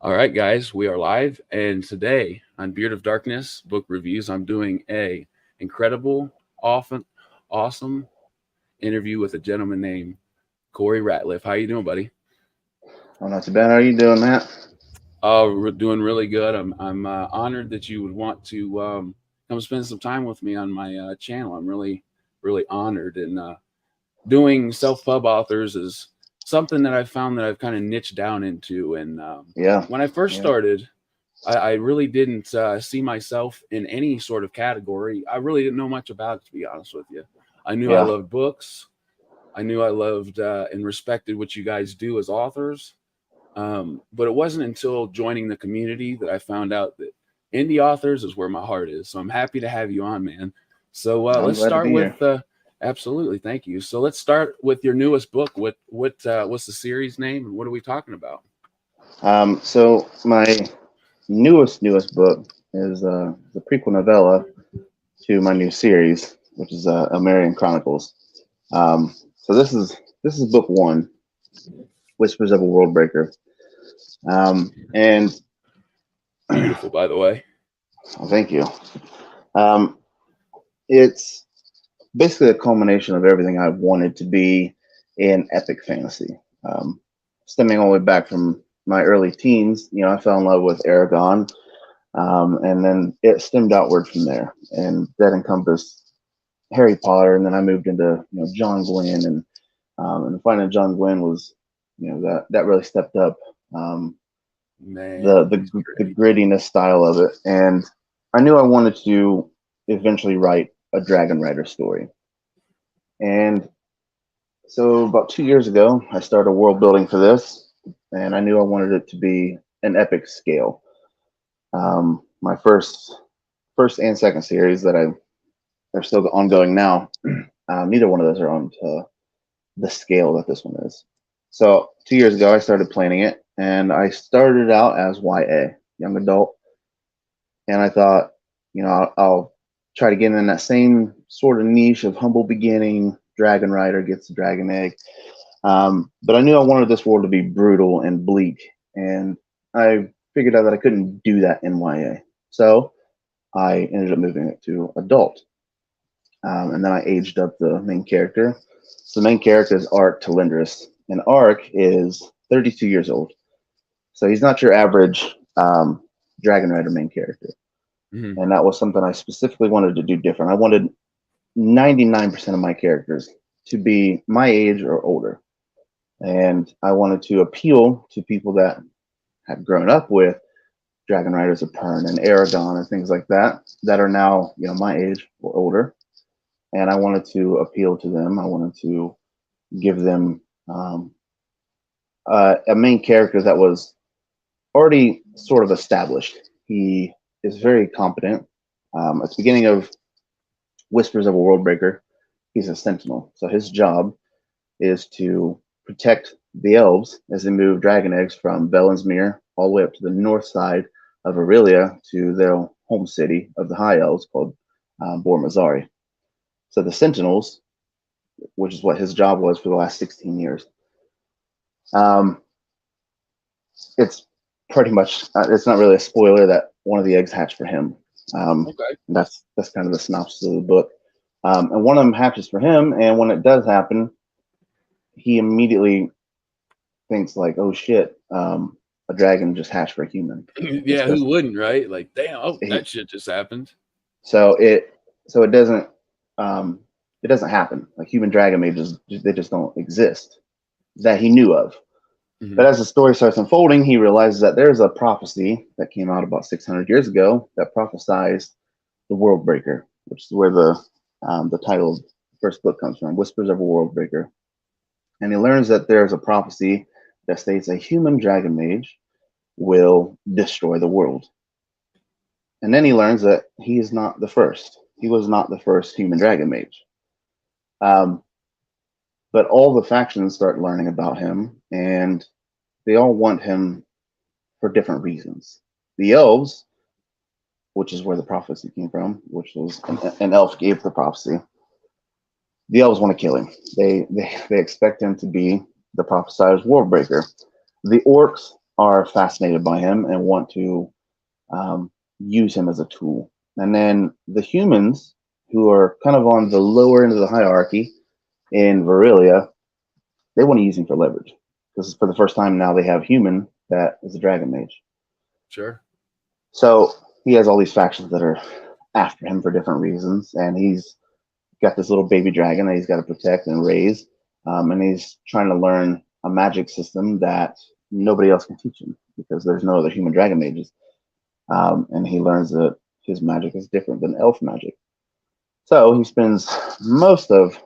All right, guys, we are live, and today on Beard of Darkness Book Reviews, I'm doing a incredible, often awesome interview with a gentleman named Corey Ratliff. How you doing, buddy? Oh, not too bad. How are you doing, Matt? Oh, we're doing really good. I'm honored that you would want to come spend some time with me on my channel. I'm really honored, and doing self pub authors is something that I've found that I've kind of niched down into. And Yeah, when I first yeah, started, I really didn't see myself in any sort of category. I really didn't know much about it, to be honest with you. I knew I yeah. loved books. I knew I loved and respected what you guys do as authors. But it wasn't until joining the community that I found out that indie authors is where my heart is. So I'm happy to have you on, man. So I'm let's glad to start be with here. absolutely, thank you. So let's start with your newest book. What's the series name and what are we talking about? So my newest book is the prequel novella to my new series, which is Elmerian Chronicles. So this is book one, Whispers of a World Breaker. And Beautiful, by the way. well, thank you. Um, it's basically a culmination of everything I've wanted to be in epic fantasy. Um, Stemming all the way back from my early teens, I fell in love with Aragon, and then it stemmed outward from there, and that encompassed Harry Potter, and then I moved into John Glenn, and finding John Glenn was that really stepped up Man, the he's the great. grittiness style of it, and I knew I wanted to eventually write a Dragon Rider story, and so about 2 years ago, I started world building for this, and I knew I wanted it to be an epic scale. My first and second series that are still ongoing now. Neither one of those are on to the scale that this one is. So 2 years ago, I started planning it, and I started out as YA, young adult, and I thought, I'll try to get in that same sort of niche of humble beginning. Dragon Rider gets the dragon egg, but I knew I wanted this world to be brutal and bleak, and I figured out that I couldn't do that in YA. So I ended up moving it to adult. And then I aged up the main character. So the main character is Ark Talindris, and Ark is 32 years old. So he's not your average Dragon Rider main character. Hmm. And that was something I specifically wanted to do different. I wanted 99% of my characters to be my age or older. And I wanted to appeal to people that had grown up with Dragon Riders of Pern and Aragon and things like that, that are now, my age or older. And I wanted to appeal to them. I wanted to give them a main character that was already sort of established. He is very competent. At the beginning of Whispers of a Worldbreaker, he's a sentinel. So his job is to protect the elves as they move dragon eggs from Belensmere all the way up to the north side of Aurelia to their home city of the High Elves called Bor Mazari. So the Sentinels, which is what his job was for the last 16 years, um, it's pretty much it's not really a spoiler that one of the eggs hatched for him. Okay. That's kind of the synopsis of the book. And one of them hatches for him, and when it does happen, he immediately thinks like, "Oh shit, a dragon just hatched for a human." It's Yeah, who because wouldn't, right? Like, damn, oh, he that shit just happened. so it doesn't it doesn't happen. Like human dragon mages, they just don't exist that he knew of. Hmm. But as the story starts unfolding, he realizes that there's a prophecy that came out about 600 years ago that prophesied the World Breaker, which is where the title of the first book comes from, Whispers of a World Breaker. And he learns that there's a prophecy that states a human dragon mage will destroy the world. And then he learns that he is not the first. He was not the first human dragon mage. Um, but all the factions start learning about him, and they all want him for different reasons. The elves, which is where the prophecy came from, which was an elf gave the prophecy. The elves want to kill him. They expect him to be the prophesied world breaker. The orcs are fascinated by him and want to use him as a tool. And then the humans, who are kind of on the lower end of the hierarchy in Virilia, they want to use him for leverage. Because for the first time now they have human that is a dragon mage. Sure. So he has all these factions that are after him for different reasons, and he's got this little baby dragon that he's got to protect and raise, and he's trying to learn a magic system that nobody else can teach him because there's no other human dragon mages, and he learns that his magic is different than elf magic. So he spends most of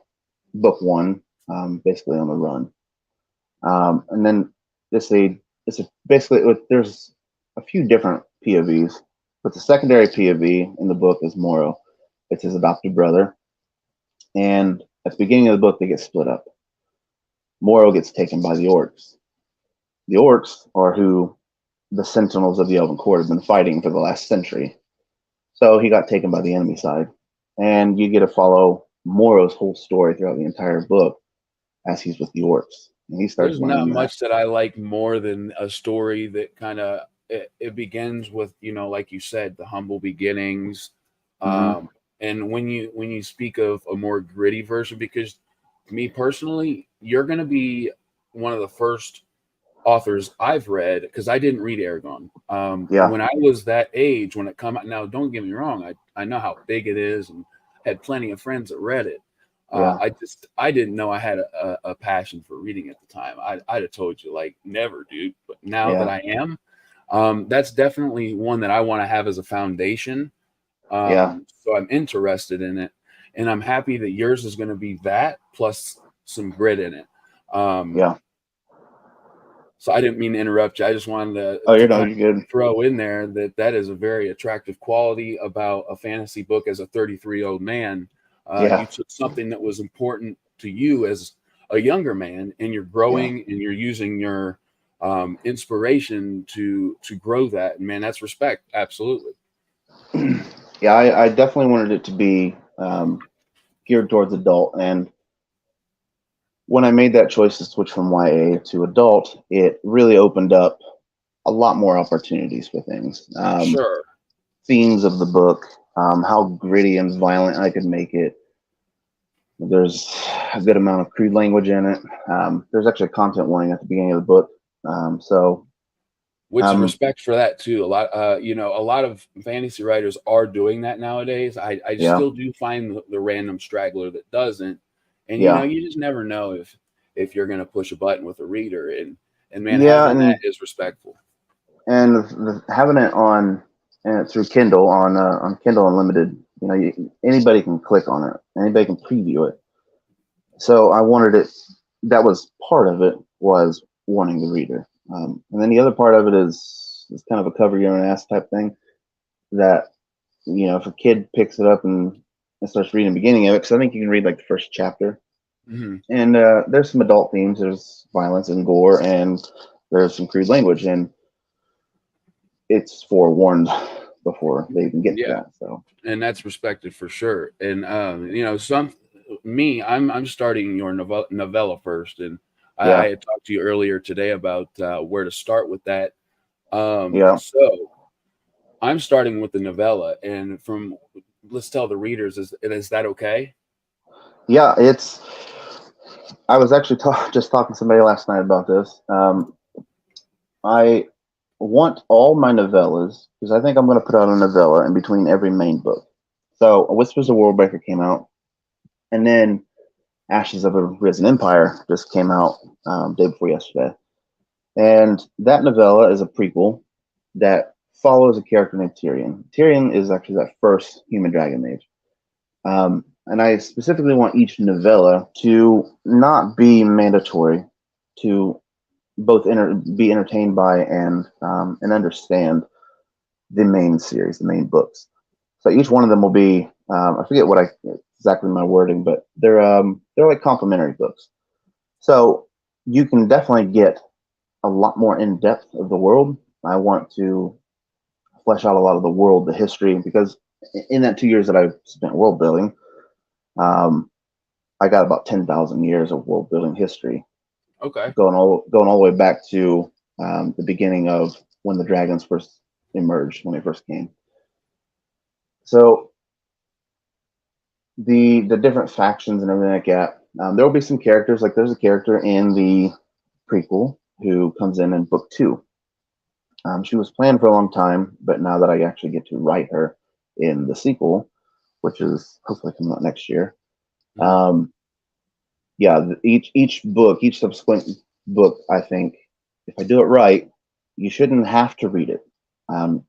book one basically on the run, and then basically there's a few different POVs, but the secondary POV in the book is Moro. It's his adopted brother. And at the beginning of the book, they get split up. Moro gets taken by the orcs. The orcs are who the sentinels of the Elven Court have been fighting for the last century. So he got taken by the enemy side. And you get to follow Moro's whole story throughout the entire book as he's with the orcs. And he starts There's not learning much that I like more than a story that kind of it begins with, like you said, the humble beginnings. And when you speak of a more gritty version, because me personally, you're going to be one of the first authors I've read, because I didn't read Aragon. When I was that age, when it come out, now don't get me wrong, I know how big it is and had plenty of friends that read it. I didn't know I had a passion for reading at the time. I'd have told you like never, dude. But now that I am, that's definitely one that I want to have as a foundation. So I'm interested in it, and I'm happy that yours is going to be that plus some grit in it. So I didn't mean to interrupt you. I just wanted to throw in there that is a very attractive quality about a fantasy book as a 33-year-old man. You took something that was important to you as a younger man, and you're growing and you're using your inspiration to grow that. And man, that's respect. Absolutely. Yeah, I definitely wanted it to be geared towards adult. And when I made that choice to switch from YA to adult, it really opened up a lot more opportunities for things. Sure. Themes of the book, how gritty and violent I could make it. There's a good amount of crude language in it. There's actually a content warning at the beginning of the book. Which respect for that too. A lot of fantasy writers are doing that nowadays. I still do find the random straggler that doesn't. And you just never know if you're going to push a button with a reader, and man, having that is respectful. And having it on through Kindle on Kindle Unlimited, anybody can click on it, anybody can preview it. So I wanted it. That was part of it, was warning the reader, and then the other part of it is kind of a cover your own ass type thing. That if a kid picks it up and starts reading the beginning of it, because I think you can read like the first chapter, and there's some adult themes, there's violence and gore, and there's some crude language, and it's forewarned before they even get to that. So, and that's respected for sure. And I'm starting your novella first, and I had talked to you earlier today about where to start with that. So I'm starting with the novella, and let's tell the readers, is that okay? Yeah, I was actually just talking to somebody last night about this. I want all my novellas, because I think I'm going to put out a novella in between every main book. So Whispers of Worldbreaker came out, and then Ashes of a Risen Empire just came out day before yesterday. And that novella is a prequel that follows a character named Tyrion. Tyrion is actually that first human dragon mage. And I specifically want each novella to not be mandatory, to both be entertained by and understand the main series, the main books. So each one of them will be, I forget what exactly my wording, but they're like complementary books. So you can definitely get a lot more in depth of the world. I want to flesh out a lot of the world, the history, because in that 2 years that I've spent world building, I got about 10,000 years of world building history. Okay. Going all the way back to the beginning of when the dragons first emerged, when they first came. So the different factions and everything like that. There will be some characters, like there's a character in the prequel who comes in book 2. She was planned for a long time, but now that I actually get to write her in the sequel, which is hopefully coming out next year, yeah, each book, each subsequent book, I think, if I do it right, you shouldn't have to read it. And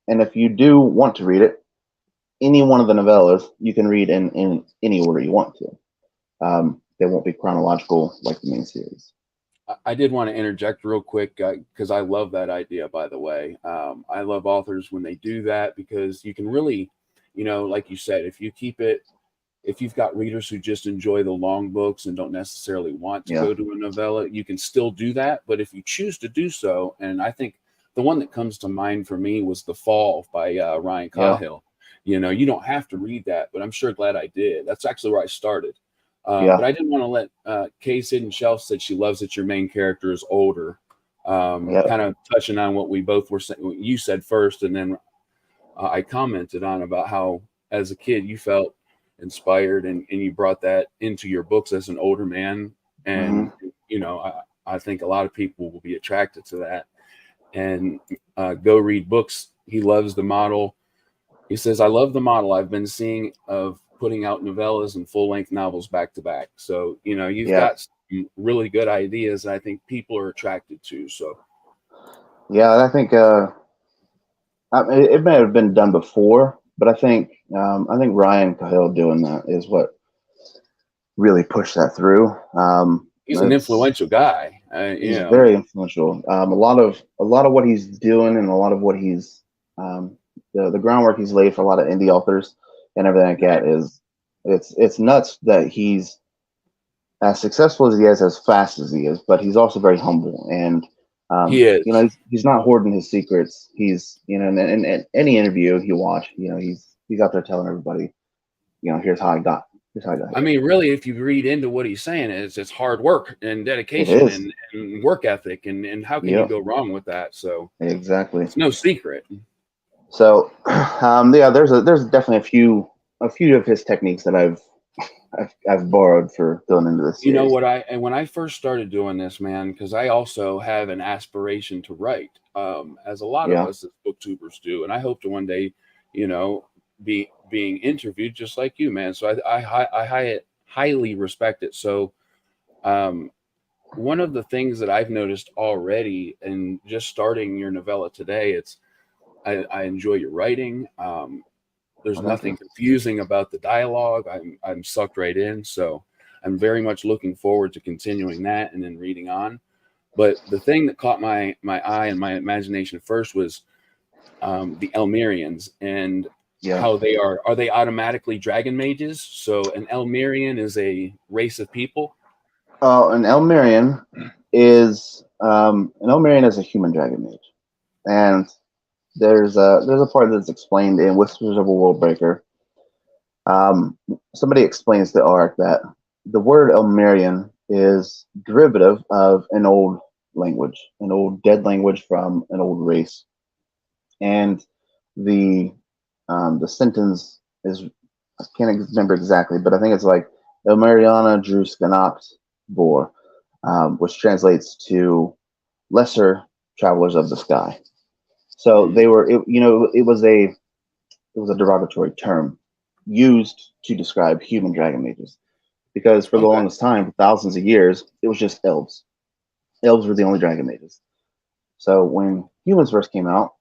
if you do want to read it, any one of the novellas you can read in any order you want to. They won't be chronological like the main series. I did want to interject real quick because I love that idea, by the way. I love authors when they do that, because you can really, like you said, if you've got readers who just enjoy the long books and don't necessarily want to go to a novella, you can still do that. But if you choose to do so, and I think the one that comes to mind for me was The Fall by Ryan Cahill. You don't have to read that, but I'm sure glad I did. That's actually where I started. But I didn't want to let Kay's Hidden Shelf said she loves that your main character is older. Kind of touching on what we both were saying, what you said first, and then I commented on about how as a kid you felt inspired and you brought that into your books as an older man. And, I think a lot of people will be attracted to that and go read books. He loves the model. He says, I love the model I've been seeing of putting out novellas and full-length novels back to back. So, you've got some really good ideas that I think people are attracted to. So, yeah, I think it may have been done before, but I think Ryan Cahill doing that is what really pushed that through. He's an influential guy. He's very influential. A lot of what he's doing and a lot of what he's the groundwork he's laid for a lot of indie authors and everything like that is it's nuts that he's as successful as he is, as fast as he is, but he's also very humble and he is. He's not hoarding his secrets. He's in any interview you watch, he's out there telling everybody, here's how I got here. I mean, really, if you read into what he's saying, it's hard work and dedication and work ethic, and how can you go wrong with that? So exactly, it's no secret. So, there's definitely a few of his techniques that I've borrowed for going into this series. You know what when I first started doing this, man, because I also have an aspiration to write, as a lot of us as booktubers do, and I hope to one day, be being interviewed just like you, man. So I highly respect it. So, one of the things that I've noticed already, and just starting your novella today, I enjoy your writing. There's nothing confusing about the dialogue. I'm sucked right in. So I'm very much looking forward to continuing that and then reading on. But the thing that caught my eye and my imagination first was the Elmerians and how they are they automatically dragon mages? So an Elmerian is a race of people? An Elmerian is a human dragon mage. And there's a part that's explained in Whispers of a Worldbreaker. Somebody explains the arc that the word Elmerian is derivative of an old language, an old dead language from an old race, and the sentence is, I can't remember exactly, but I think it's like Elmeriana Drus Ganacht Bor, which translates to lesser travelers of the sky. So they were, it was a derogatory term used to describe human dragon mages, because for the longest time, for thousands of years, it was just elves. Elves were the only dragon mages. So when humans first came out,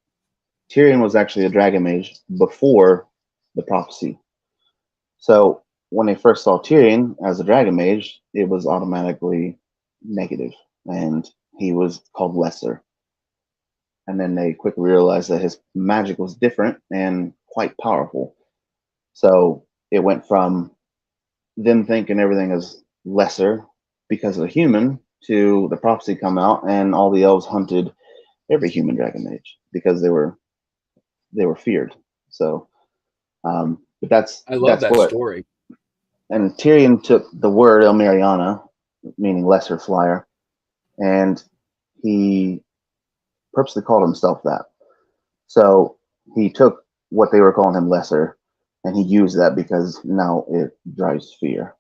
Tyrion was actually a dragon mage before the prophecy. So when they first saw Tyrion as a dragon mage, it was automatically negative, and he was called lesser. And then they quickly realized that his magic was different and quite powerful. So it went from them thinking everything is lesser because of the human to the prophecy come out, and all the elves hunted every human dragon mage because they were feared. So, but I love that story. And Tyrion took the word Elmeriana, meaning lesser flyer, and he purposely called himself that. So he took what they were calling him lesser, and he used that because now it drives fear.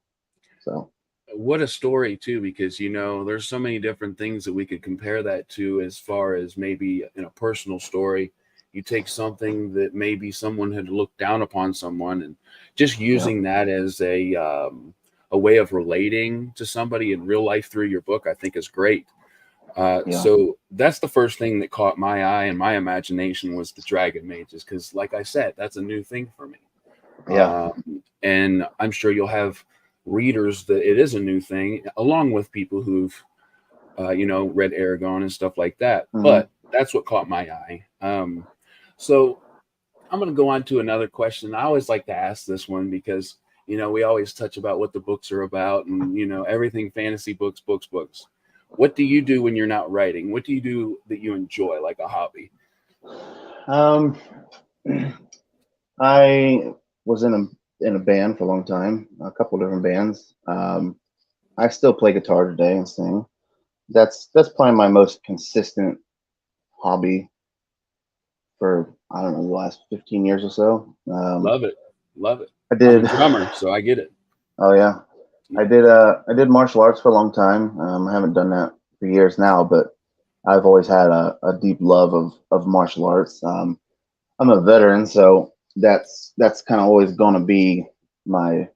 So What a story too, because there's so many different things that we could compare that to, as far as maybe in a personal story. You take something that maybe someone had looked down upon someone, and just yeah, using that as a way of relating to somebody in real life through your book, I think is great. yeah, So that's the first thing that caught my eye and my imagination, was the dragon mages, because like I said, that's a new thing for me. yeah, And I'm sure you'll have readers that it is a new thing, along with people who've read Aragon and stuff like that. hmm, But that's what caught my eye. So I'm going to go on to another question. I always like to ask this one because we always touch about what the books are about, and everything fantasy books, books. What do you do when you're not writing? What do you do that you enjoy, like a hobby? um, I was in a band for a long time, a couple different bands. I still play guitar today and sing. That's probably my most consistent hobby for, I don't know, the last 15 years or so. Love it. Love it. I I'm a did. drummer, so I get it. Oh yeah, I did martial arts for a long time. I haven't done that for years now, but I've always had a deep love of martial arts. I'm a veteran, so that's kind of always going to be my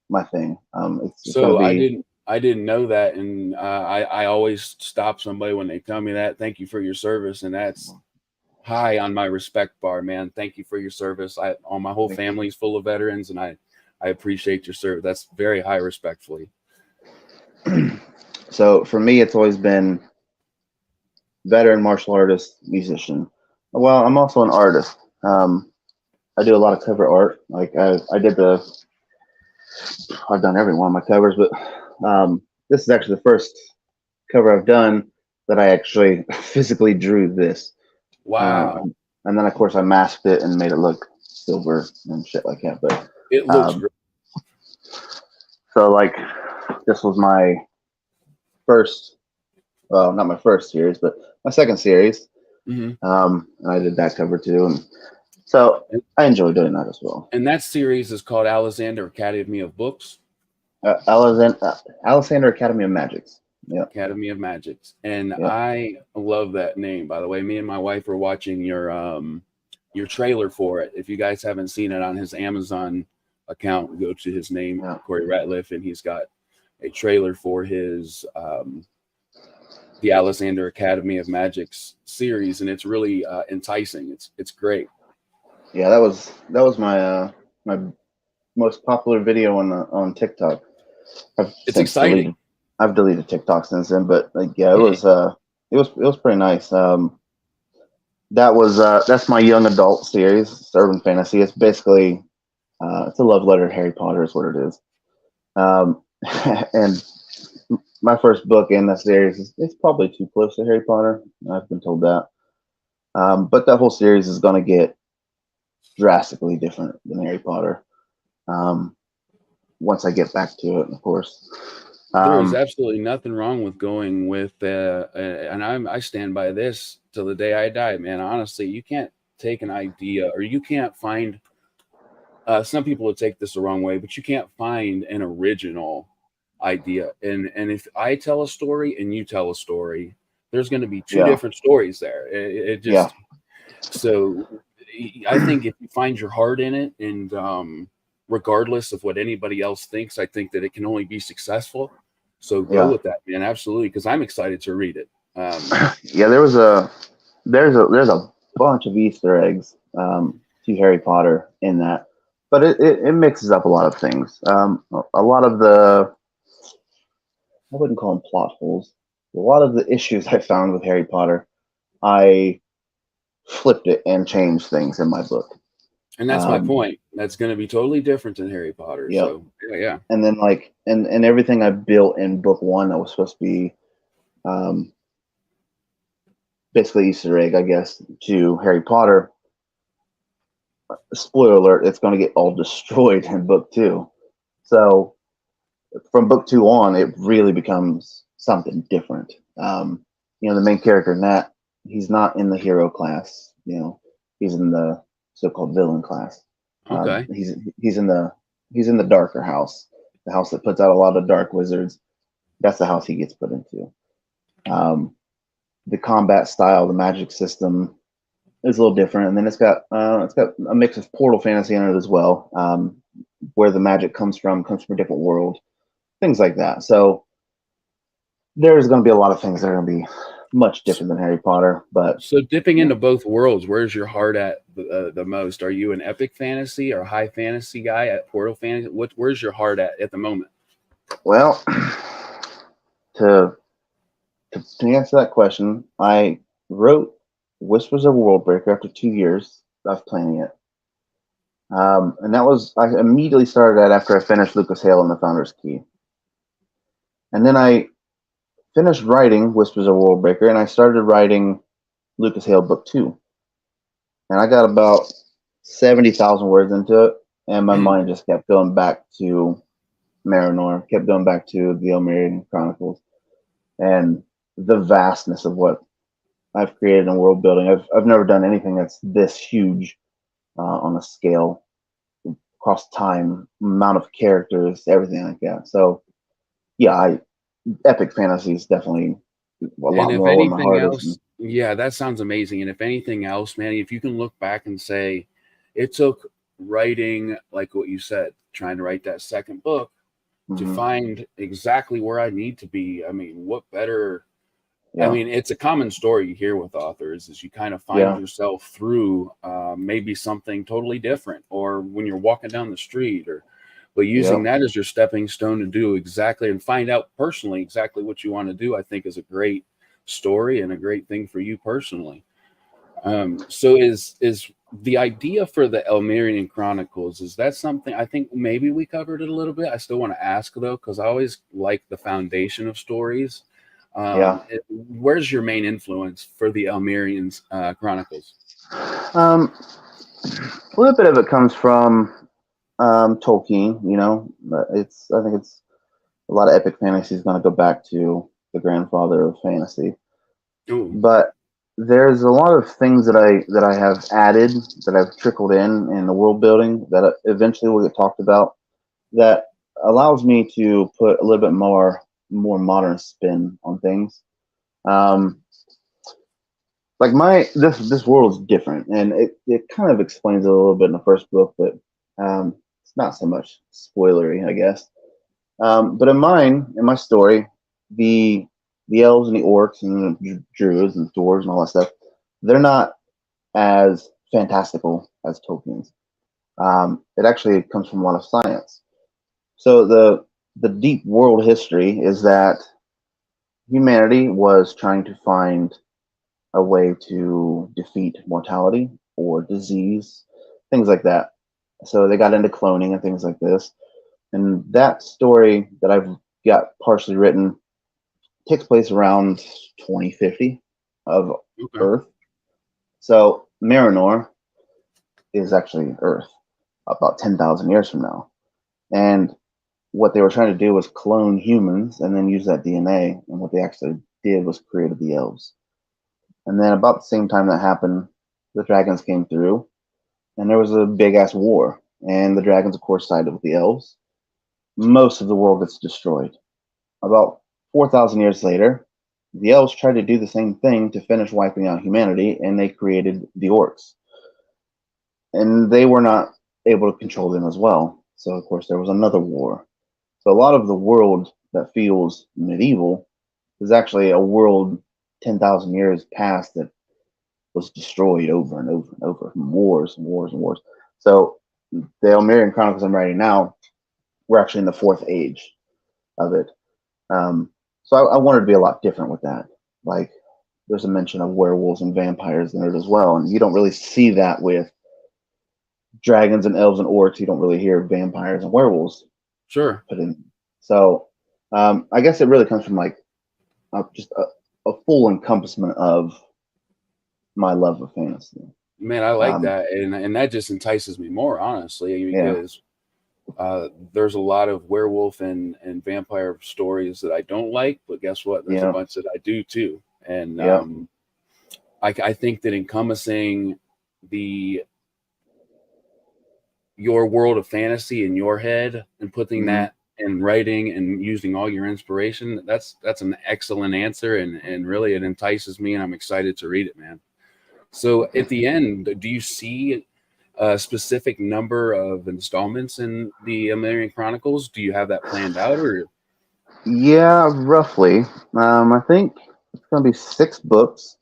my thing. It's going to So I be. didn't I didn't know that, and I always stop somebody when they tell me that. Thank you for your service, and that's high on my respect bar, man. Thank you for your service. All my whole family's full of veterans, and I appreciate your service. That's very high, respectfully. So for me, it's always been veteran martial artist, musician. Well, I'm also an artist. I do a lot of cover art. Like I've done every one of my covers, but this is actually the first cover I've done that I actually physically drew this. Wow, And then of course I masked it and made it look silver and shit like that. But it looks um, great. so like this was my first, well, not my first series, but my second series. Hmm. And I did that cover too, and so And, I enjoy doing that as well. and that series is called Alexander Academy of Books. Alexander Academy of Magics. Yeah, Academy of Magics. And yeah. I love that name, by the way. Me and my wife are watching your trailer for it. If you guys haven't seen it on his Amazon account, go to his name, Yeah. Corey Ratliff, and he's got a trailer for his the Alexander Academy of Magics series, and it's really enticing. It's great. Yeah, that was my most popular video on TikTok. I've It's since exciting. deleted I've deleted TikTok since then, but like yeah, Mhm. it was pretty nice. That's my young adult series, it's urban fantasy. It's basically it's a love letter to Harry Potter is what it is. Um, and my first book in that series is it's probably too close to Harry Potter. I've been told that. But that whole series is going to get drastically different than Harry Potter. Um, once I get back to it, of course. There is Um, absolutely nothing wrong with going with, and I stand by this till the day I die, man. Honestly, you can't take an idea, or you can't find. Some people would take this the wrong way, but you can't find an original idea. And if I tell a story and you tell a story, there's going to be two yeah, different stories there. It yeah, just so I think if you find your heart in it, and regardless of what anybody else thinks, I think that it can only be successful. So go yeah, with that, man. Absolutely, because I'm excited to read it. yeah. There's a bunch of Easter eggs to Harry Potter in that, but it mixes up a lot of things. A lot of I wouldn't call them plot holes. A lot of the issues I found with Harry Potter, I flipped it and changed things in my book. And that's my Um, point. That's going to be totally different than Harry Potter. yeah, So yeah. and then like and everything I built in book one that was supposed to be um, basically Easter egg, I guess, to Harry Potter. Spoiler alert: it's going to get all destroyed in book two. So from book two on, it really becomes something different. The main character in that he's not in the hero class. He's in the so-called villain class. Okay. He's in the darker house, the house that puts out a lot of dark wizards. That's the house he gets put into. The combat style, the magic system is a little different, and then it's got a mix of portal fantasy in it as well, where the magic comes from a different world, things like that. So there's going to be a lot of things that are going to be much different than Harry Potter. But So dipping into both worlds, where's your heart at the most? Are you an epic fantasy or high fantasy guy at portal fantasy? Where's your heart at the moment? well, to answer that question, I wrote Whispers of Worldbreaker after 2 years of playing it. And I immediately started that after I finished Lucas Hale and the Founder's Key. And then I finished writing Whispers of Worldbreaker, and I started writing Lucas Hale Book 2. And I got about 70,000 words into it, and my mind just kept going back to Marinor, kept going back to the Elmerian Chronicles, and the vastness of what I've created in world building. I've never done anything that's this huge on a scale, across time, amount of characters, everything like that. So, yeah, epic fantasy is definitely a lot And if more where my anything heart else, is. yeah, that sounds amazing. And if anything else, man, if you can look back and say it took writing, like what you said, trying to write that second book to find exactly where I need to be. I mean, what better? Yeah. I mean, it's a common story you hear with authors is you kind of find yourself through maybe something totally different, or when you're walking down the street, but using that as your stepping stone to do exactly and find out personally exactly what you want to do, I think is a great story and a great thing for you personally. So is the idea for the Elmerian Chronicles, is that something, I think maybe we covered it a little bit. I still want to ask though, because I always like the foundation of stories. Where's your main influence for the Elmerian Chronicles? A little bit of it comes from Tolkien. I think it's a lot of epic fantasy is going to go back to the grandfather of fantasy. Ooh. But there's a lot of things that I have added, that I've trickled in the world building, that eventually will get talked about, that allows me to put a little bit more modern spin on things. Like this world is different, and it kind of explains it a little bit in the first book, but it's not so much spoilery, I guess. But in my story, the elves and the orcs and the druids and dwarves and all that stuff, they're not as fantastical as Tolkien's. It actually comes from a lot of science. So the deep world history is that humanity was trying to find a way to defeat mortality or disease, things like that. So they got into cloning and things like this. And that story that I've got partially written takes place around 2050 of Earth. So Marinor is actually Earth about 10,000 years from now. And what they were trying to do was clone humans and then use that DNA. And what they actually did was created the elves. And then about the same time that happened, the dragons came through, and there was a big ass war. And the dragons, of course, sided with the elves. Most of the world gets destroyed. About 4,000 years later, the elves tried to do the same thing to finish wiping out humanity, and they created the orcs. And they were not able to control them as well. So, of course, there was another war. So a lot of the world that feels medieval is actually a world 10,000 years past that was destroyed over and over and over from wars and wars and wars. So the Elmerian Chronicles I'm writing now, we're actually in the fourth age of it. So I wanted to be a lot different with that. Like, there's a mention of werewolves and vampires in it as well, and you don't really see that with dragons and elves and orcs. You don't really hear vampires and werewolves put in. So I guess it really comes from like just a full encompassment of my love of fantasy. Man, I like that, and that just entices me more, honestly, because there's a lot of werewolf and vampire stories that I don't like, but guess what? There's a bunch that I do too, and I think that encompassing your world of fantasy in your head and putting that in writing and using all your inspiration, that's an excellent answer, and really it entices me, and I'm excited to read it, man. So at the end, do you see a specific number of installments in the Elmerian Chronicles? Do you have that planned out, or? Yeah, roughly. I think it's going to be 6 books,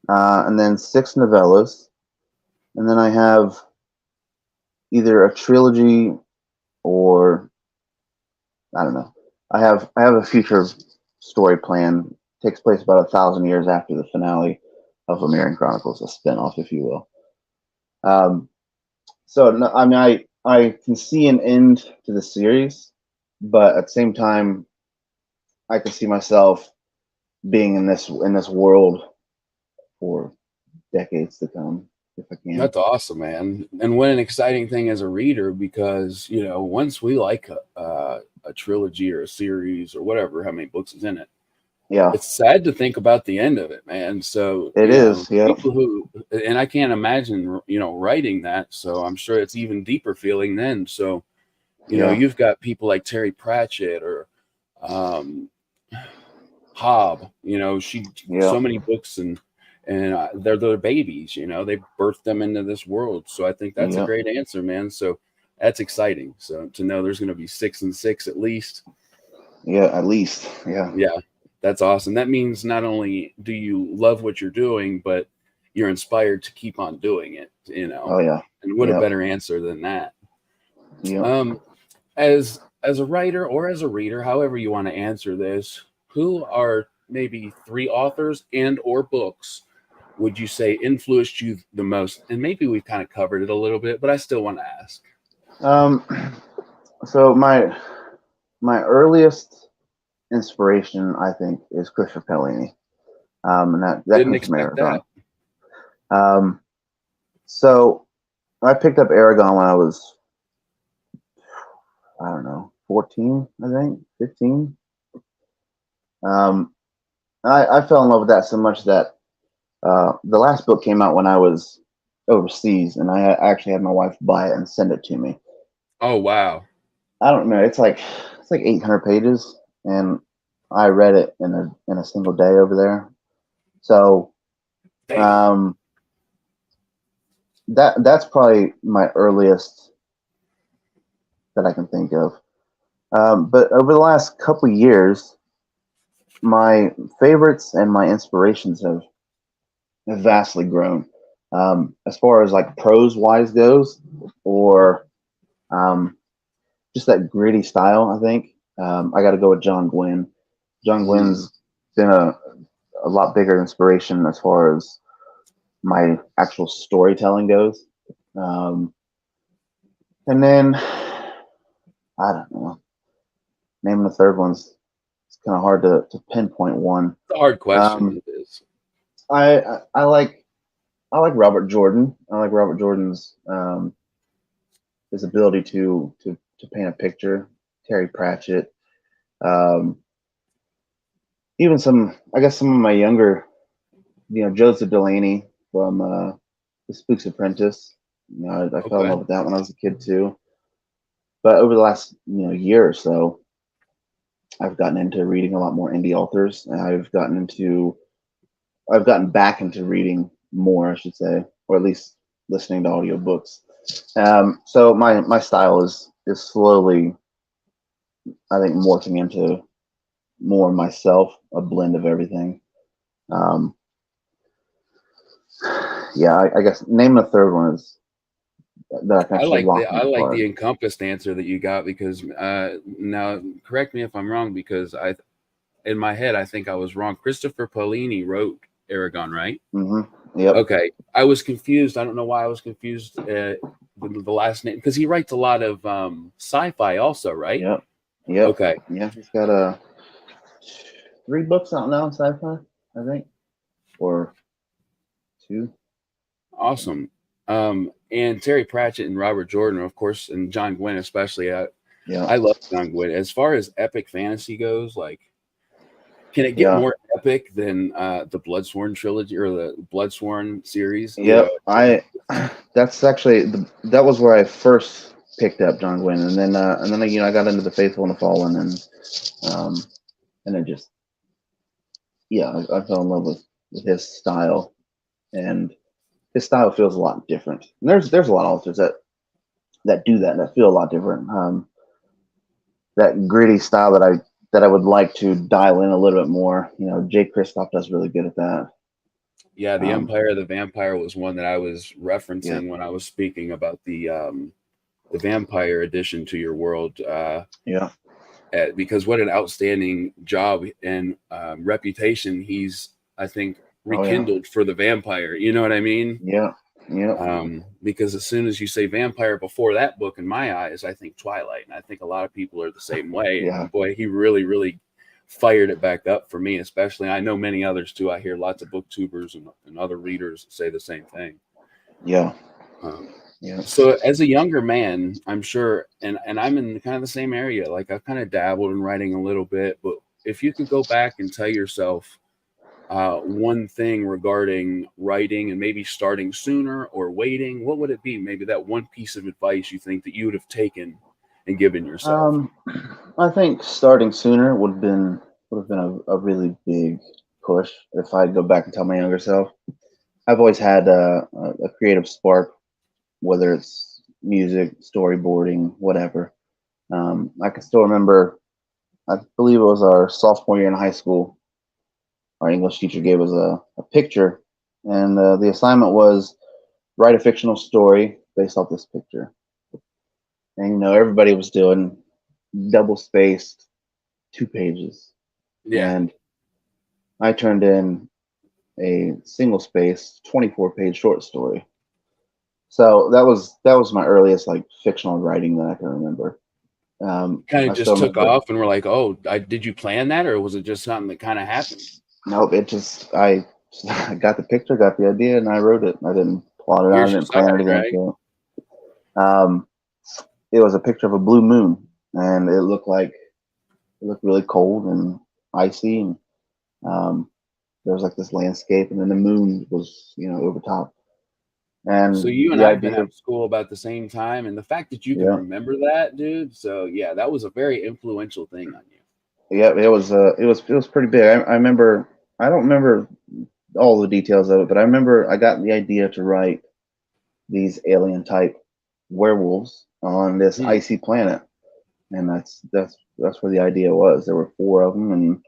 and then 6 novellas, and then I have either a trilogy or I don't know. I have a future story plan. Takes place about 1,000 years after the finale of Elmerian Chronicles, a spinoff, if you will. So no, I mean, I can see an end to the series, but at the same time, I can see myself being in this world for decades to come, if I can. That's awesome, man. And what an exciting thing as a reader, because, you know, once we like a trilogy or a series or whatever, how many books is in it, Yeah, it's sad to think about the end of it, man. So it is. Yeah, people who, and I can't imagine, you know, writing that. So I'm sure it's even deeper feeling then. So, you know, you've got people like Terry Pratchett or Hobb, you know, so many books, and they're babies, you know, they birthed them into this world. So I think that's a great answer, man. So that's exciting. So to know there's going to be 6 and 6 at least. Yeah, at least. Yeah. That's awesome. That means not only do you love what you're doing, but you're inspired to keep on doing it, you know. Oh yeah. And what a better answer than that. Yeah. As a writer or as a reader, however you want to answer this, who are maybe 3 authors and or books would you say influenced you the most? And maybe we've kind of covered it a little bit, but I still want to ask. So my earliest inspiration, I think, is Christopher Paolini. And that Didn't comes from expect Aragon. that. So I picked up Aragon when I was, I don't know, 14, I think, 15. I fell in love with that so much that the last book came out when I was overseas, and I actually had my wife buy it and send it to me. Oh wow! I don't know. It's like 800 pages, and I read it in a single day over there. So, that's probably my earliest that I can think of. But over the last couple years, my favorites and my inspirations have vastly grown. As far as like prose wise goes, or just that gritty style, I think I got to go with John Gwynne. John Gwynne's been a lot bigger inspiration as far as my actual storytelling goes. And then I don't know. Naming the third one's it's kind of hard to pinpoint one. It's a hard question. It is. I like Robert Jordan. I like Robert Jordan's his ability to paint a picture. Terry Pratchett. Even some of my younger, Joseph Delaney from The Spook's Apprentice. I fell in love with that when I was a kid too. But over the last year or so, I've gotten into reading a lot more indie authors. I've gotten back into reading more, I should say, or at least listening to audiobooks. So my style is slowly, I think, morphing into more myself, a blend of everything. I guess name the third one is that I can actually I like the encompassed answer that you got, because now correct me if I'm wrong, because in my head I think I was wrong. Christopher Paolini wrote Aragon, right? Mm-hmm. Yep. Okay, I was confused. I don't know why I was confused. The last name, because he writes a lot of sci-fi also, right? Yep. Okay. Yeah, he's got 3 books out now in sci-fi, I think, or 2. Awesome. And Terry Pratchett and Robert Jordan, of course, and John Gwynne especially. I love John Gwynne. As far as epic fantasy goes, like, can it get more epic than the Bloodsworn trilogy or the Bloodsworn series. You Yep. know, That's actually that was where I first picked up John Gwynn, and then I got into the Faithful and the Fallen, um, and then just I fell in love with his style, and his style feels a lot different. And there's a lot of authors that do that and that feel a lot different. That gritty style that I would like to dial in a little bit more. Jay Kristoff does really good at that. yeah, the Empire of the Vampire was one that I was referencing Yeah. when I was speaking about the vampire addition to your world. Yeah. Because what an outstanding job and reputation he's, I think, rekindled for the vampire. You know what I mean? Yeah. Yeah. Because as soon as you say vampire before that book, in my eyes, I think Twilight, and I think a lot of people are the same way. Yeah. And boy, he really, really fired it back up for me, especially. I know many others too. I hear lots of booktubers and other readers say the same thing. Yeah. Yeah. So as a younger man, I'm sure, and I'm in kind of the same area. Like I've kind of dabbled in writing a little bit, but if you could go back and tell yourself one thing regarding writing and maybe starting sooner or waiting, what would it be? Maybe that one piece of advice you think that you would have taken and given yourself. I think starting sooner would have been a really big push if I'd go back and tell my younger self. I've always had a creative spark, whether it's music, storyboarding, whatever. I can still remember, I believe it was our sophomore year in high school. Our English teacher gave us a picture, and the assignment was write a fictional story based off this picture. And everybody was doing double spaced 2 pages. Yeah. And I turned in a single space 24-page short story. So that was my earliest like fictional writing that I can remember. Kind of just took off, and we're like, "Oh, did you plan that, or was it just something that kind of happened?" Nope, I got the picture, got the idea, and I wrote it. I didn't plot it out, I didn't plan anything. Right? It was a picture of a blue moon, and it looked really cold and icy, and there was like this landscape, and then the moon was over top. And so you and I've been out of school about the same time, and the fact that you can remember that, dude. So yeah, that was a very influential thing on you. Yeah, it was pretty big. I remember. I don't remember all the details of it, but I remember I got the idea to write these alien type werewolves on this icy planet, and that's where the idea was. There were 4 of them, and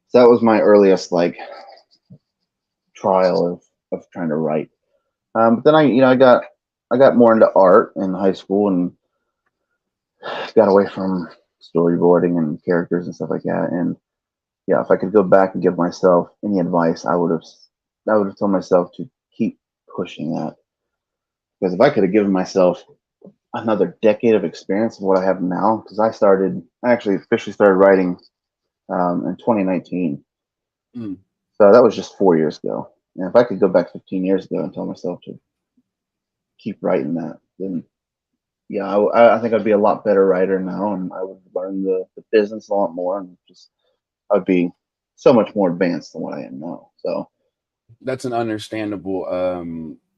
so that was my earliest like trial of trying to write. But then I got more into art in high school and got away from storyboarding and characters and stuff like that. And yeah, if I could go back and give myself any advice, I would have told myself to keep pushing that. Because if I could have given myself another decade of experience of what I have now, because I actually officially started writing in 2019. So that was just 4 years ago. And if I could go back 15 years ago and tell myself to keep writing that, then yeah, I think I'd be a lot better writer now, and I would learn the business a lot more, and I'd be so much more advanced than what I am now. So that's an understandable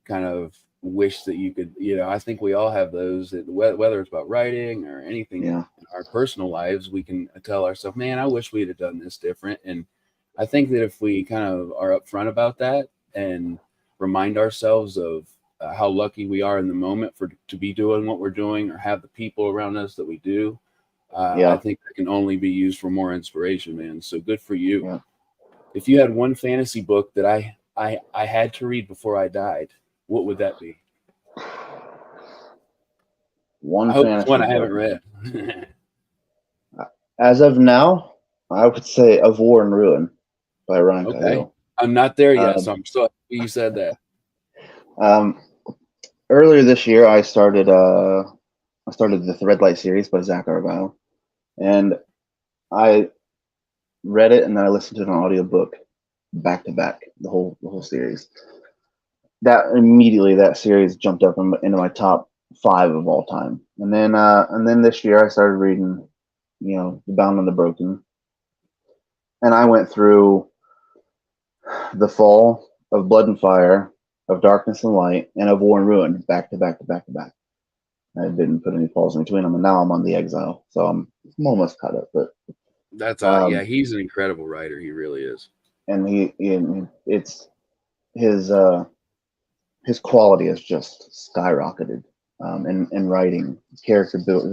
kind of wish that you could, I think we all have those, that whether it's about writing or anything in our personal lives, we can tell ourselves, man, I wish we'd have done this different. And I think that if we kind of are upfront about that and remind ourselves of how lucky we are in the moment to be doing what we're doing or have the people around us that we do, I think that can only be used for more inspiration, man. So good for you. Yeah. If you had one fantasy book that I had to read before I died, what would that be? One I hope fantasy it's one I book haven't read. As of now, I would say Of War and Ruin by Ryan Cahill. I'm not there yet, so I'm so happy you said that. Earlier this year, I started the Threadlight series by Zach Argyle, and I read it and then I listened to an audiobook back to back, the whole series. That series jumped up into my top 5 of all time. And then this year I started reading, The Bound and the Broken, and I went through The Fall, of Blood and Fire, of Darkness and Light, and of War and Ruin, back to back to back to back. I didn't put any falls in between them, and now I'm on the Exile, so I'm almost caught up. But That's yeah, he's an incredible writer. He really is. And it's his quality has just skyrocketed in writing, character build.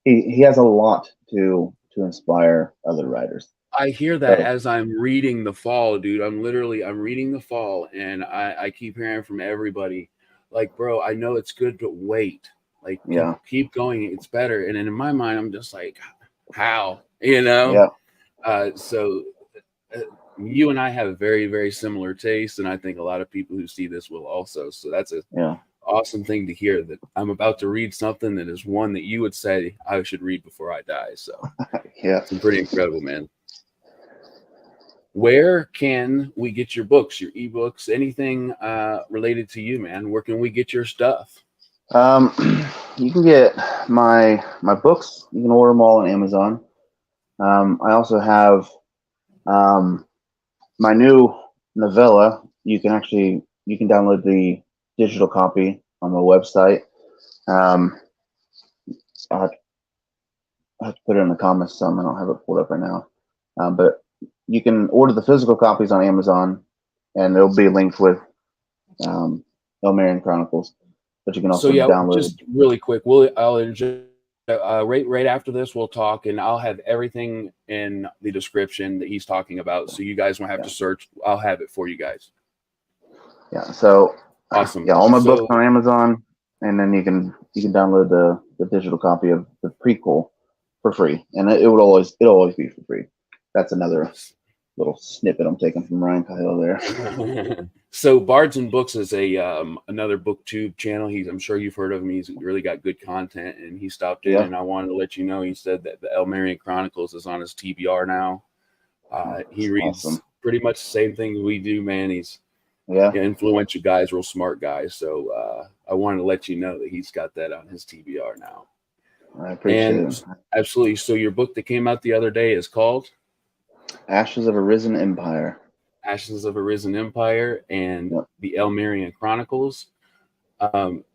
He has a lot to inspire other writers. I hear that as I'm reading The Fall, dude. I'm reading The Fall, and I keep hearing from everybody, like, bro, I know it's good, but wait, like, keep going, it's better. And then in my mind, I'm just like, how, you know? So you and I have very, very similar tastes, and I think a lot of people who see this will also. So that's a awesome thing to hear, that I'm about to read something that is one that you would say I should read before I die. So it's pretty incredible, man. Where can we get your books, your ebooks, anything related to you, man? Where can we get your stuff? You can get my books. You can order them all on Amazon. I also have my new novella. You can download the digital copy on my website. I have to put it in the comments some. I don't have it pulled up right now. But you can order the physical copies on Amazon, and they'll be linked with Elmerian Chronicles. But you can also download. Just really quick, right after this, we'll talk, and I'll have everything in the description that he's talking about, so you guys won't have to search. I'll have it for you guys. Yeah. So awesome. Yeah, all my books on Amazon, and then you can download the digital copy of the prequel for free, and it'll always be for free. That's another little snippet I'm taking from Ryan Cahill there. So Bards and Books is another booktube channel. I'm sure you've heard of him. He's really got good content, and he stopped in, and I wanted to let you know, he said that the Elmerian Chronicles is on his TBR now. He reads pretty much the same thing we do, man. He's influential guys, real smart guys. So I wanted to let you know that he's got that on his TBR now. I appreciate it. Absolutely. So your book that came out the other day is called Ashes of a Risen Empire. Ashes of a Risen Empire and the Elmerian Chronicles.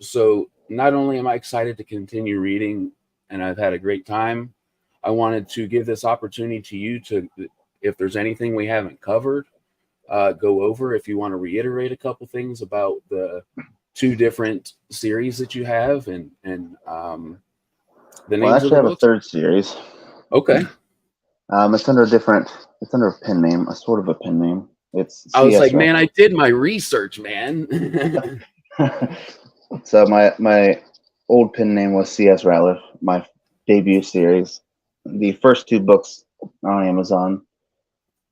So not only am I excited to continue reading, and I've had a great time, I wanted to give this opportunity to you to, if there's anything we haven't covered, go over. If you want to reiterate a couple things about the two different series that you have, and the names I actually have a third series. Okay. It's under a pen name, a sort of a pen name. I was like, man, I did my research, man. So my old pen name was C.S. Ratliff, my debut series. The first two books on Amazon.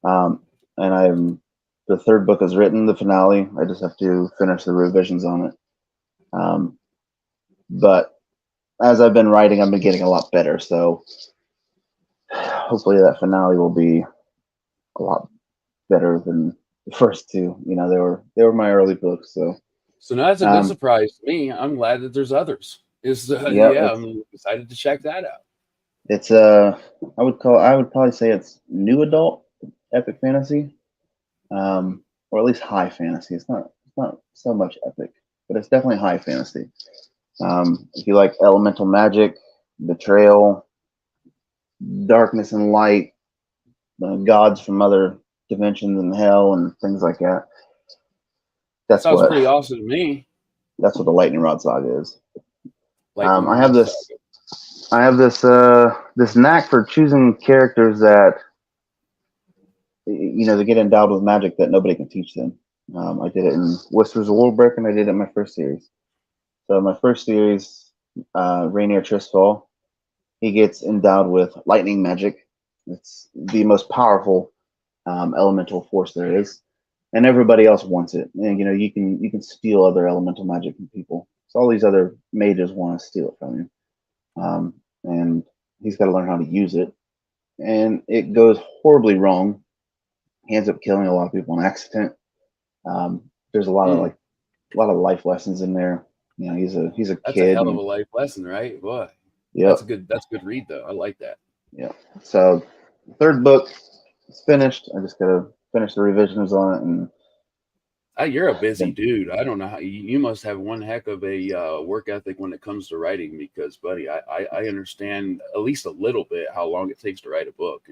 And the third book is written, the finale. I just have to finish the revisions on it. But as I've been writing, I've been getting a lot better. So hopefully that finale will be a lot better than the first two. You know, they were my early books. So now that's a good surprise to me. I'm glad that there's others. I'm excited to check that out. It's I would probably say it's new adult epic fantasy, or at least high fantasy. It's not so much epic, but it's definitely high fantasy. If you like elemental magic, betrayal, darkness and light, gods from other dimensions and hell and things like that. That sounds pretty awesome to me. That's what the Lightning Rod Saga is. I have this knack for choosing characters that, you know, they get endowed with magic that nobody can teach them. I did it in Whispers of Worldbreak, and I did it in my first series. So my first series, Rainier Tristfall, he gets endowed with lightning magic. It's the most powerful elemental force there is, and everybody else wants it. And you know, you can steal other elemental magic from people. So all these other mages want to steal it from you, and he's got to learn how to use it. And it goes horribly wrong. He ends up killing a lot of people on accident. There's a lot of life lessons in there. You know, he's a kid. That's a hell of a life lesson, right? Boy. Yeah. That's a good read though. I like that. Yeah. So third book is finished. I just gotta finished the revisions on it, and You're a busy then, dude. I don't know how you must have one heck of a work ethic when it comes to writing, because, buddy, I understand at least a little bit how long it takes to write a book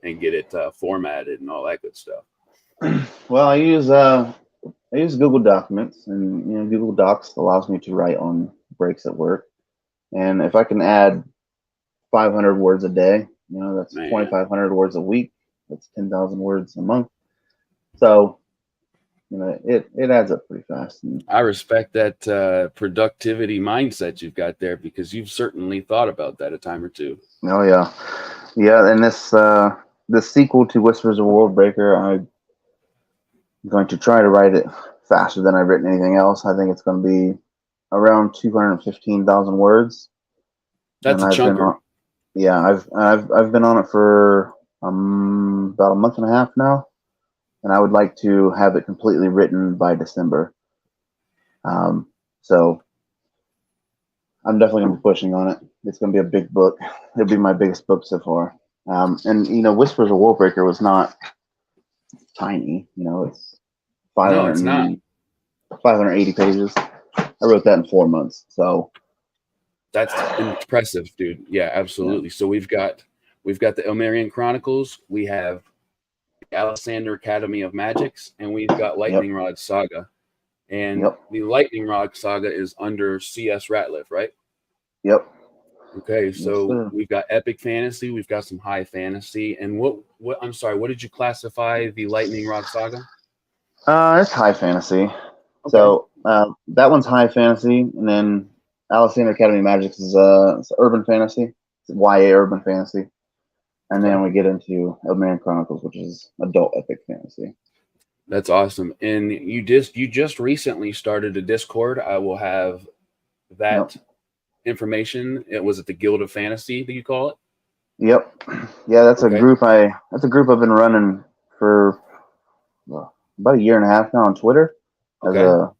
and get it formatted and all that good stuff. well, I use Google Documents, and Google Docs allows me to write on breaks at work. And if I can add 500 words a day, that's Man, 2,500 words a week. That's 10,000 words a month. So, it adds up pretty fast. And, I respect that productivity mindset you've got there, because you've certainly thought about that a time or two. oh yeah, yeah. And this sequel to Whispers of Worldbreaker, I'm going to try to write it faster than I've written anything else. I think it's going to be around 215,000 words. That's And a I've been chunker. on, yeah, I've been on it for about a month and a half now, and I would like to have it completely written by December. So I'm definitely going to be pushing on it. It's going to be a big book. It'll be my biggest book so far. And Whispers of Worldbreaker was not tiny. It's No, it's not. 580 pages. I wrote that in 4 months. So That's impressive, dude. Yeah, yeah, absolutely. So we've got the Elmerian Chronicles, we have Alexander Academy of Magics, and we've got yep, Lightning Rod Saga. And yep, the Lightning Rod Saga is under C.S. Ratliff, right? yep. Okay, Yes, so sir. we've got epic fantasy, we've got some high fantasy, and what I'm sorry, what did you classify the Lightning Rod Saga? It's high fantasy. Okay, So that one's high fantasy, and then Alexander Academy of Magic is it's urban fantasy. It's YA urban fantasy, and okay. then we get into Elmerian Chronicles, which is adult epic fantasy. That's awesome. And you just recently started a Discord. I will have Yep. that information. It was at the Guild of Fantasy that you call it. Yep. Yeah, that's a Okay. group I've been running for about a year and a half now on Twitter as Okay.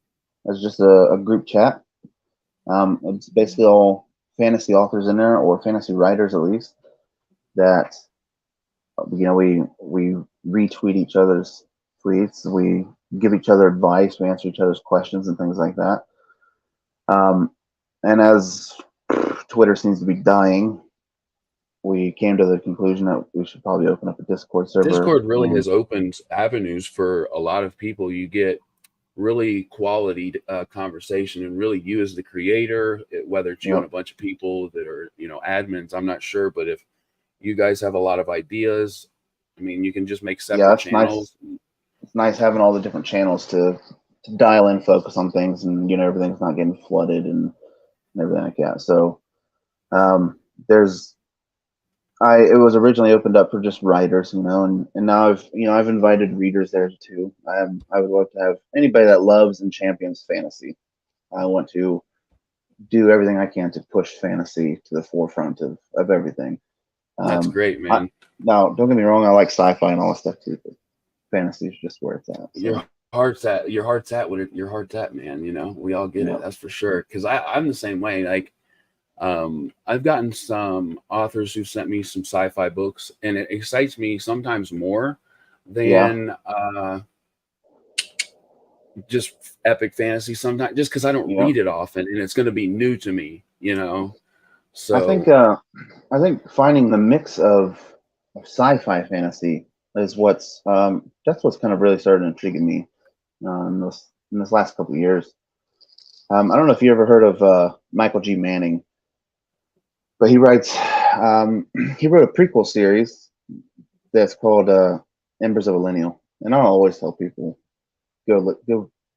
just a group chat. It's basically all fantasy authors in there, or fantasy writers at least, that we retweet each other's tweets, we give each other advice, we answer each other's questions and things like that. And as Twitter seems to be dying, we came to the conclusion that we should probably open up a Discord server. Discord really has opened avenues for a lot of people. You get really quality conversation, and really you as the creator, whether it's you and Yep. a bunch of people that are, admins, I'm not sure, but if you guys have a lot of ideas, I mean, you can just make Yeah, separate it's nice. channels. It's nice having all the different channels to dial in, focus on things, and everything's not getting flooded and everything like that. So there's it was originally opened up for just writers, and now I've invited readers there too. I would love to have anybody that loves and champions fantasy. I want to do everything I can to push fantasy to the forefront of everything. That's Um, great, I, man. Now, don't get me wrong, I like sci-fi and all that stuff too, but fantasy is just where it's at. Your So your heart's at what your heart's at, man. We all get yeah, it. That's for sure. Because I'm the same way. Like, I've gotten some authors who sent me some sci-fi books, and it excites me sometimes more yeah, than just epic fantasy. Sometimes, just because I don't yeah. read it often, and it's going to be new to me. I think So finding the mix of sci-fi fantasy is that's what's kind of really started intriguing me in this last couple of years. I don't know if you ever heard of Michael G. Manning, but he wrote a prequel series that's called Embers of Millennial, and I always tell people go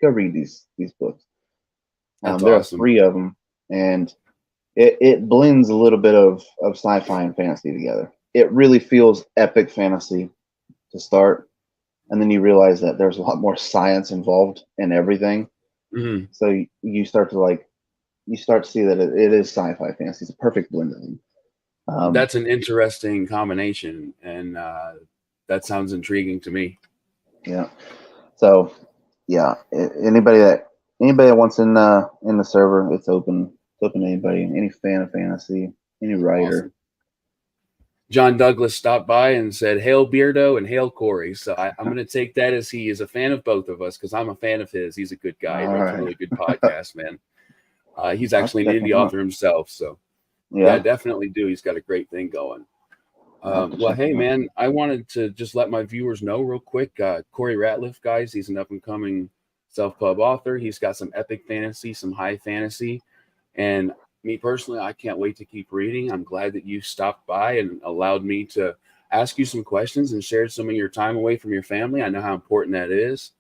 read these books. that's There are awesome. 3 of them, and it blends a little bit of sci-fi and fantasy together. It really feels epic fantasy to start, and then you realize that there's a lot more science involved in everything. Mhm. So you start to see that it is sci-fi fantasy. It's a perfect blend of them. That's an interesting combination, and that sounds intriguing to me. Yeah. So yeah, anybody that wants in the server, it's open. It's open to anybody, any fan of fantasy, any writer. Awesome. John Douglas stopped by and said, "Hail Beardo and hail Corey." So I'm going to take that as he is a fan of both of us, because I'm a fan of his. He's a good guy. He All runs a right. really good podcast, man. He's I'll actually an check indie him out. author himself. So Yeah. definitely do. He's got a great thing going. I'll have to Well, check hey, him out. man, I wanted to just let my viewers know real quick. Corey Ratliff, guys, he's an up-and-coming self-pub author. He's got some epic fantasy, some high fantasy. And me personally, I can't wait to keep reading. I'm glad that you stopped by and allowed me to ask you some questions and shared some of your time away from your family. I know how important that is.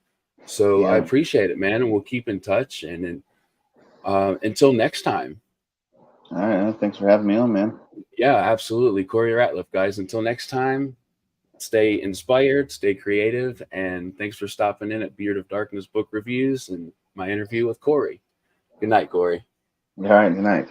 So I Yeah. appreciate it, man. And we'll keep in touch. And until next time. All right. Thanks for having me on, man. Yeah, absolutely. Corey Ratliff, guys. Until next time, stay inspired, stay creative, and thanks for stopping in at Beard of Darkness Book Reviews and my interview with Corey. Good night, Corey. All right. Good night.